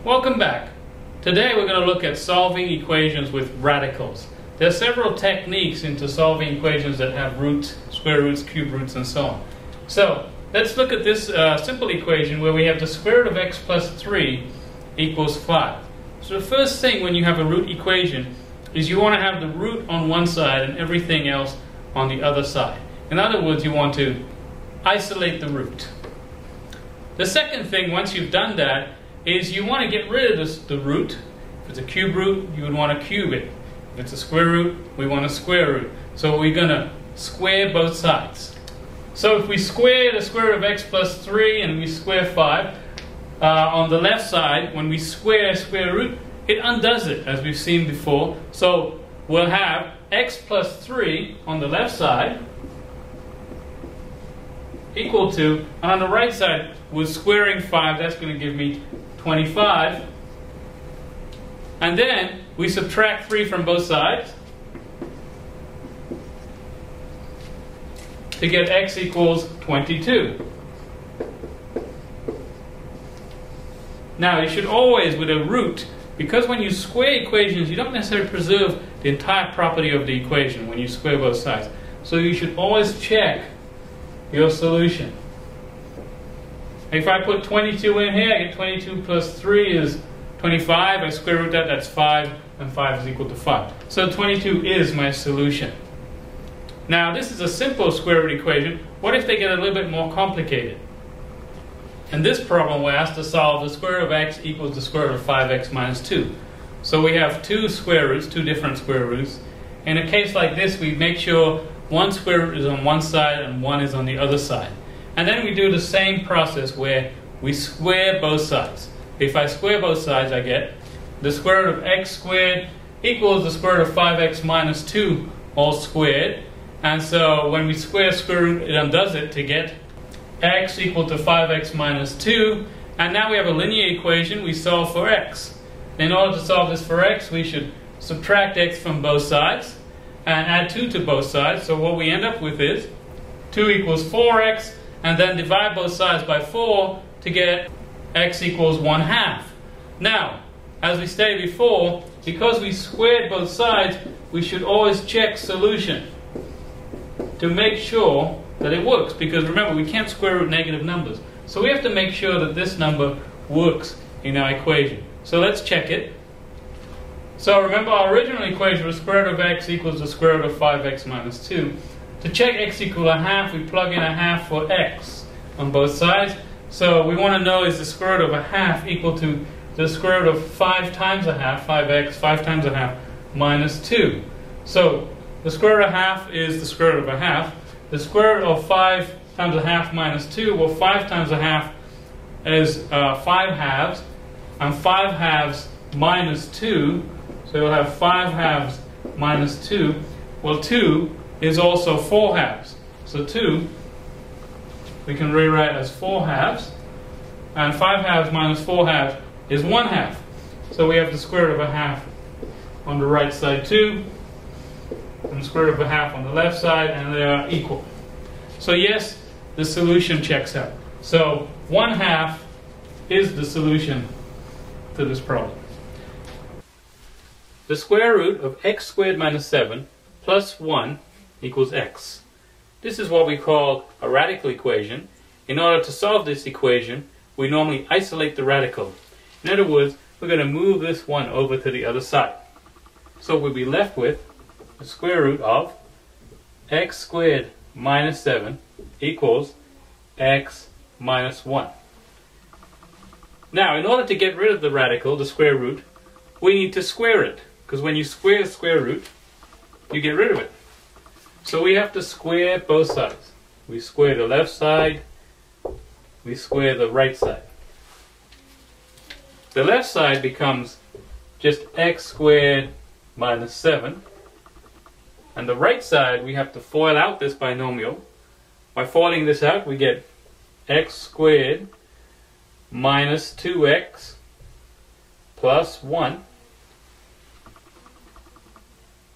Welcome back. Today we're going to look at solving equations with radicals. There are several techniques into solving equations that have roots, square roots, cube roots, and so on. So let's look at this simple equation where we have the square root of x plus 3 equals 5. So the first thing when you have a root equation is you want to have the root on one side and everything else on the other side. In other words, you want to isolate the root. The second thing, once you've done that, is you want to get rid of the root. If it's a cube root, you would want to cube it. If it's a square root, we want a square root. So we're going to square both sides. So if we square the square root of x plus 3 and we square 5, on the left side, when we square square root, it undoes it, as we've seen before. So we'll have x plus 3 on the left side equal to, and on the right side, we're squaring 5, that's going to give me 25. And then we subtract 3 from both sides to get x equals 22. Now you should always, with a root, because when you square equations, you don't necessarily preserve the entire property of the equation when you square both sides. So you should always check your solution. If I put 22 in here, I get 22 plus 3 is 25. I square root that, that's 5, and 5 is equal to 5. So 22 is my solution. Now this is a simple square root equation. What if they get a little bit more complicated? In this problem, we're asked to solve the square root of x equals the square root of 5x minus 2. So we have two square roots, two different square roots. In a case like this, we make sure one square root is on one side and one is on the other side. And then we do the same process where we square both sides. If I square both sides, I get the square root of x squared equals the square root of 5x minus 2 all squared. And so when we square square root, it undoes it to get x equal to 5x minus 2. And now we have a linear equation. We solve for x. In order to solve this for x, we should subtract x from both sides and add 2 to both sides. So what we end up with is 2 equals 4x, and then divide both sides by 4 to get x equals 1/2. Now, as we stated before, because we squared both sides, we should always check solution to make sure that it works. Because remember, we can't square root negative numbers. So we have to make sure that this number works in our equation. So let's check it. So remember, our original equation was square root of x equals the square root of 5x minus 2. To check x equal 1/2, we plug in 1/2 for x on both sides. So we want to know, is the square root of 1/2 equal to the square root of 5 times 1/2, 5x, 5 times 1/2, minus 2. So the square root of 1/2 is the square root of 1/2. The square root of 5 times 1/2 minus 2, well, 5 times 1/2 is 5 halves, and 5 halves minus 2, so you'll have 5 halves minus 2. Well, 2 is also 4 halves. So 2 we can rewrite as 4 halves, and 5 halves minus 4 halves is 1/2. So we have the square root of 1/2 on the right side too, and the square root of 1/2 on the left side, and they are equal. So yes, the solution checks out. So 1/2 is the solution to this problem. The square root of x squared minus 7 plus 1 equals x. This is what we call a radical equation. In order to solve this equation, we normally isolate the radical. In other words, we're going to move this one over to the other side. So we'll be left with the square root of x squared minus 7 equals x minus 1. Now, in order to get rid of the radical, the square root, we need to square it. Because when you square the square root, you get rid of it. So we have to square both sides. We square the left side, we square the right side. The left side becomes just x squared minus 7. And the right side, we have to FOIL out this binomial. By FOILing this out, we get x squared minus 2x plus 1.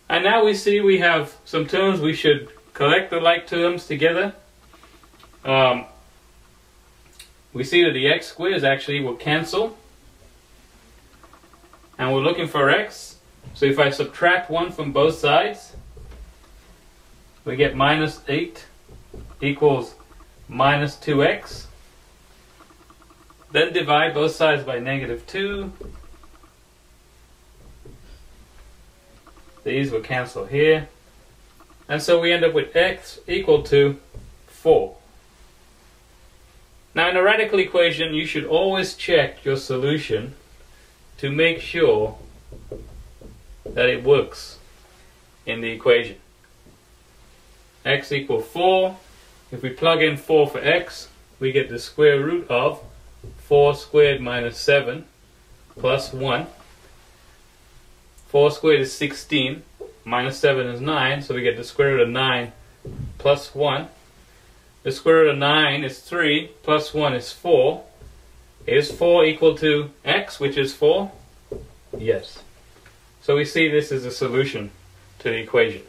And now we see we have some terms. We should collect the like terms together. We see that the x squares actually will cancel. and we're looking for x. So if I subtract 1 from both sides, we get minus 8 equals minus 2x. Then divide both sides by negative 2. These will cancel here. And so we end up with x equal to 4. Now in a radical equation, you should always check your solution to make sure that it works in the equation. X equals 4. If we plug in 4 for x, we get the square root of 4 squared minus 7 plus 1. 4 squared is 16, minus 7 is 9, so we get the square root of 9 plus 1. The square root of 9 is 3, plus 1 is 4. Is 4 equal to x, which is 4? Yes. So we see this is a solution to the equation.